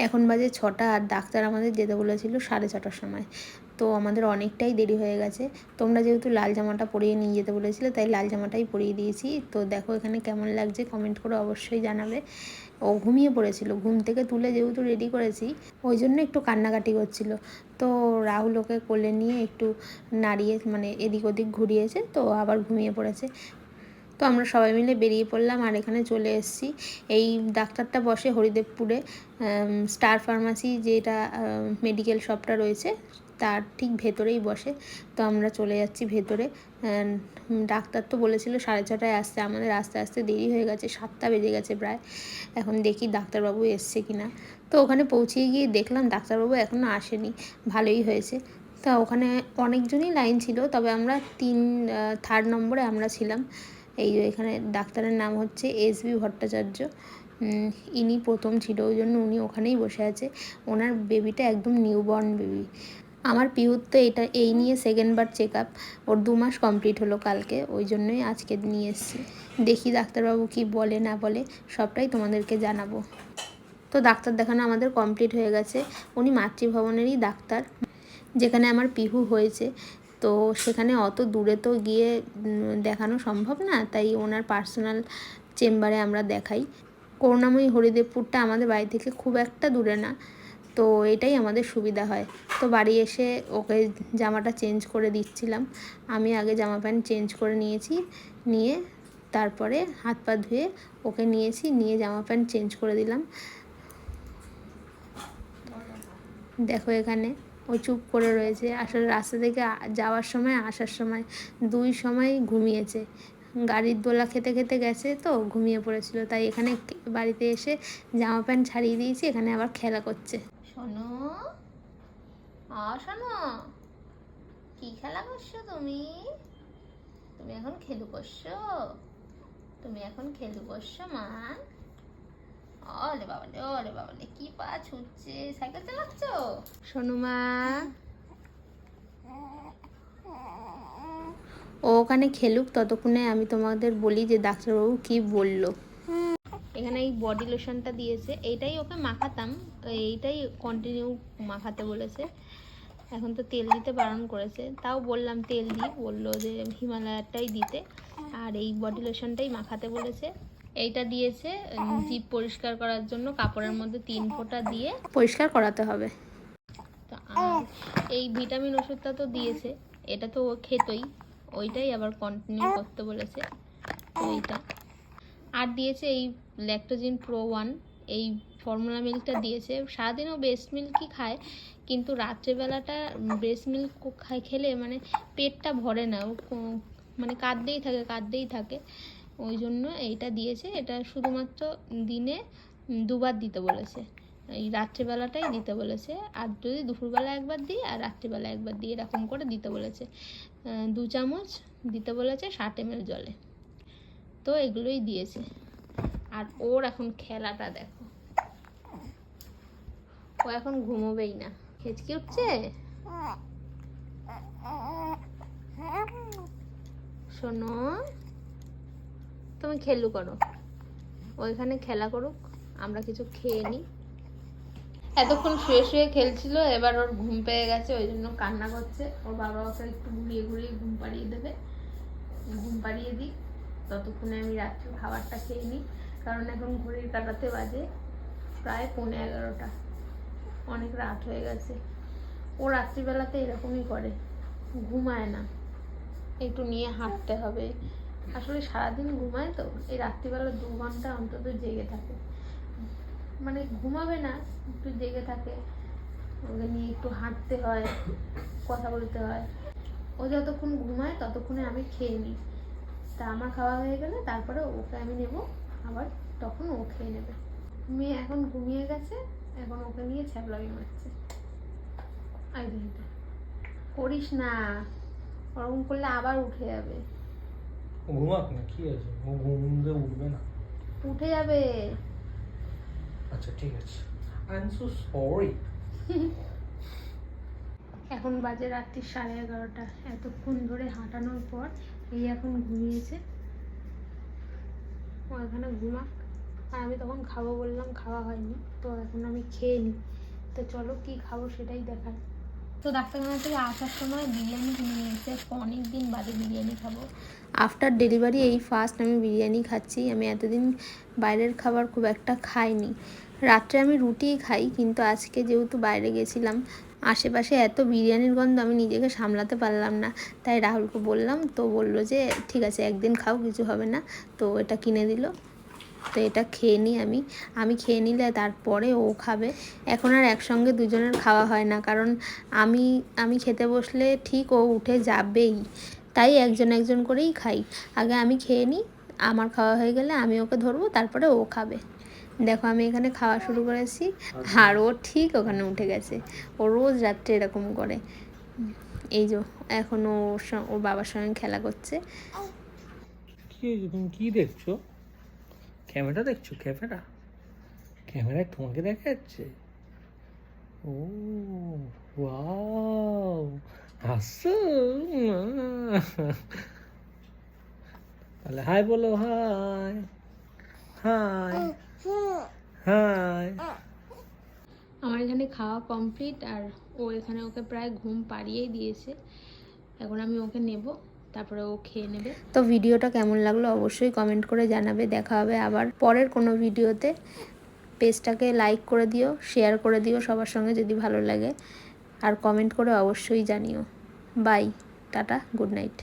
এখন বাজে 6টা, আর ডাক্তার আমাদের যেতে বলেছিল 6:30টার সময়। তো আমাদের অনেকটাই দেরি হয়ে গেছে। তোমরা যেহেতু লাল জামাটা পরিয়ে নিয়ে যেতে বলেছিলে, তাই লাল জামাটাই পরিয়ে দিয়েছি। তো দেখো এখানে কেমন লাগছে কমেন্ট করে অবশ্যই জানাবে। ও ঘুমিয়ে পড়েছিল, ঘুম থেকে তুলে যেহেতু রেডি করেছি ওই জন্য একটু কান্নাকাটি করছিল। তো রাহুল ওকে কোলে নিয়ে একটু নাড়িয়ে মানে এদিক ওদিক ঘুরিয়েছে, তো আবার ঘুমিয়ে পড়েছে। তো আমরা সবাই মিলে বেরিয়ে পড়লাম, আর এখানে চলে এসেছি। এই ডাক্তারটা বসে হরিদেবপুরে, স্টার ফার্মাসি যেটা মেডিকেল শপটা রয়েছে তার ঠিক ভেতরেই বসে। তো আমরা চলে যাচ্ছি ভেতরে। ডাক্তার তো বলেছিল 6:30টায় আসতে, আমাদের আস্তে আস্তে দেরি হয়ে গেছে, 7টা বেজে গেছে প্রায়। এখন দেখি ডাক্তারবাবু এসছে কি না। তো ওখানে পৌঁছে গিয়ে দেখলাম ডাক্তারবাবু এখনও আসেনি। ভালোই হয়েছে। তা ওখানে অনেকজনই লাইন ছিল, তবে আমরা থার্ড নম্বরে আমরা ছিলাম। এই এখানে ডাক্তারের নাম হচ্ছে SB ভট্টাচার্য। ইনি প্রথম ছিল, ওই জন্য উনি ওখানেই বসে আছে। ওনার বেবিটা একদম নিউবর্ন বেবি। আমার পিহুর তো এই নিয়ে সেকেন্ডবার চেক আপ, ওর 2 মাস কমপ্লিট হলো কালকে, ওই জন্যই আজকে নিয়ে এসেছি। দেখি ডাক্তারবাবু কি বলে না বলে, সবটাই তোমাদেরকে জানাবো। তো ডাক্তার দেখানো আমাদের কমপ্লিট হয়ে গেছে। উনি মাতৃভবনেরই ডাক্তার, যেখানে আমার পিহু হয়েছে। তো সেখানে অত দূরে তো গিয়ে দেখানো সম্ভব না, তাই ওনার পার্সোনাল চেম্বারে আমরা দেখাই। করুণাময়ী হরিদেবপুরটা আমাদের বাড়ি থেকে খুব একটা দূরে না, তো এটাই আমাদের সুবিধা হয়। তো বাড়ি এসে ওকে জামাটা চেঞ্জ করে দিচ্ছিলাম। আমি আগে জামা প্যান্ট চেঞ্জ করে নিয়েছি, নিয়ে তারপরে হাত পা ধুয়ে ওকে নিয়ে জামা প্যান্ট চেঞ্জ করে দিলাম। দেখো এখানে ও চুপ করে রয়েছে। আসলে রাস্তা থেকে যাওয়ার সময় আসার সময় 2 সময় ঘুমিয়েছে। গাড়ির দোলা খেতে খেতে গেছে, তো ঘুমিয়ে পড়েছিল। তাই এখানে বাড়িতে এসে জামা প্যান্ট ছাড়িয়ে দিয়েছি, এখানে আবার খেলা করছে। শোনো শোনো, কি খেলা করছো তুমি? তুমি এখন খেলু করছো? তুমি এখন খেলু করছো মা? ওরে বাবালে, ওরে বাবালে, কি পা ছুটছে! সাইকেল চালাচ্ছ সোনু মা? ও ওখানে খেলুক, ততক্ষণে আমি তোমাদের বলি যে ডাক্তারবাবু কি বলল। এখানে এই বডি লোশনটা দিয়েছে, এইটাই ওকে মাখাতাম, এইটাই কন্টিনিউ মাখাতে বলেছে। এখন তো তেল দিতে বারণ করেছে, তাও বললাম তেল দিই, বললো যে হিমালয়ারটাই দিতে, আর এই বডি লোশনটাই মাখাতে বলেছে। এইটা দিয়েছে জিভ পরিষ্কার করার জন্য, কাপড়ের মধ্যে 3 ফোঁটা দিয়ে পরিষ্কার করাতে হবে। তো এই ভিটামিন ওষুধটা তো দিয়েছে, এটা তো ও খেতই, ওইটাই আবার কন্টিনিউ করতে বলেছে। তো এইটা আর দিয়েছে এই ল্যাকটোজিন প্রো 1, এই ফর্মুলা মিল্কটা দিয়েছে। সারাদিনও ব্রেস্ট মিল্কই খায়, কিন্তু রাত্রেবেলাটা ব্রেস্ট মিল্ক খেলে মানে পেটটা ভরে না, ও মানে কাঁদতেই থাকে। ওই জন্য এইটা দিয়েছে। এটা শুধুমাত্র দিনে 2বার দিতে বলেছে, এই রাত্রেবেলাটাই দিতে বলেছে। আর যদি দুপুরবেলা একবার দিই আর রাত্রিবেলা একবার দিই, এরকম করে দিতে বলেছে। 2 চামচ দিতে বলেছে 60 ml জলে। তো এগুলোই দিয়েছে। আর ওর এখন খেলাটা দেখো, ও এখন ঘুমোবেই না, হেঁচকি উঠছে। শোনো, তুমি খেলু করো, ওইখানে খেলা করুক, আমরা কিছু খেয়ে নিই। এতক্ষণ শুয়ে শুয়ে খেলছিল, এবার ওর ঘুম পেয়ে গেছে, ওই জন্য কান্না করছে। ওর বাবা ওকে একটু ঘুরিয়ে ঘুরিয়ে ঘুম পাড়িয়ে দেবে, ঘুম পাড়িয়ে দিই, ততক্ষণে আমি রাত্রে খাবারটা খেয়ে নিই। কারণ এখন ঘড়ির কাঁটাতে বাজে প্রায় 11:15, অনেক রাত হয়ে গেছে। ও রাত্রিবেলাতে এরকমই করে, ঘুমায় না, একটু নিয়ে হাঁটতে হবে। আসলে সারাদিন ঘুমায় তো, এই রাত্রিবেলা 2 ঘন্টা অন্তত জেগে থাকে, মানে ঘুমাবে না, একটু জেগে থাকে। ওকে নিয়ে একটু হাঁটতে হয়, কথা বলতে হয়। ও যতক্ষণ ঘুমায় ততক্ষণে আমি খেয়ে নিই। তা আমার খাওয়া হয়ে গেলে তারপরে ওকে আমি নেব, আবার তখন ও খেয়ে নেবে। মেয়ে এখন ঘুমিয়ে গেছে, এখন ওকে নিয়ে ছ্যাবলামি মারছে। আই দিদিটা করিস না, ওরকম করলে আবার উঠে যাবে। ঘুমাক না, কি আছে, ও ঘুম দিয়ে উঠবে না, উঠে যাবে। আচ্ছা ঠিক আছে, আই এম সো সরি। এখন বাজে রাত্রি 11:30, এতক্ষণ ধরে হাঁটানোর পর এই এখন ঘুমিয়েছে। ও এখানে ঘুমাক, আর আমি তখন খাবো বললাম, খাওয়া হয়নি। তো এখন আমি খেয়ে নিই। তো চলো কি খাবো সেটাই দেখার। তো ডাক্তারখানা থেকে আসার সময় বিরিয়ানি কিনে নিয়ে এসে অনেক দিন বাদে বিরিয়ানি খাবো। আফটার ডেলিভারি এই ফার্স্ট আমি বিরিয়ানি খাচ্ছি। আমি এতদিন বাইরের খাবার খুব একটা খাইনি। রাত্রে আমি রুটিই খাই, কিন্তু আজকে যেহেতু বাইরে গেছিলাম, আশেপাশে এত বিরিয়ানির গন্ধ আমি নিজেকে সামলাতে পারলাম না। তাই রাহুলকে বললাম, তো বললো যে ঠিক আছে একদিন খাও, কিছু হবে না। তো এটা কিনে দিল। তো এটা খেয়ে নিই আমি খেয়ে নিলে তারপরে ও খাবে। এখন আর একসঙ্গে দুজনের খাওয়া হয় না, কারণ আমি খেতে বসলে ঠিক ও উঠে যাবেই। তাই একজন একজন করেই খাই। আগে আমি খেয়ে নিই, আমার খাওয়া হয়ে গেলে আমি ওকে ধরবো, তারপরে ও খাবে। দেখো আমি এখানে খাওয়া শুরু করেছি, আর ও ঠিক ওখানে উঠে গেছে। ও রোজ রাত্রে এরকম করে। এই যে এখন ওর বাবার সঙ্গে খেলা করছে। কি হয়েছে, তুমি কি দেখছো? ক্যামেরা দেখছো? ক্যামেরায় তোমাকে দেখা যাচ্ছে? ও ওয়াও, হাসছো? তাহলে হাই বলো, হাই হাই হাই। আমার এখানে খাওয়া কমপ্লিট, আর ও এখানে ওকে প্রায় ঘুম পাড়িয়েই দিয়েছে। এখন আমি ওকে নেব, তারপরে ও খেয়ে নেবে। তো ভিডিওটা কেমন লাগলো অবশ্যই কমেন্ট করে জানাবে। দেখা হবে আবার পরের কোনো ভিডিওতে। পেজটাকে লাইক করে দিও, শেয়ার করে দিও সবার সঙ্গে যদি ভালো লাগে, আর কমেন্ট করে অবশ্যই জানিও। Bye, tata, good night.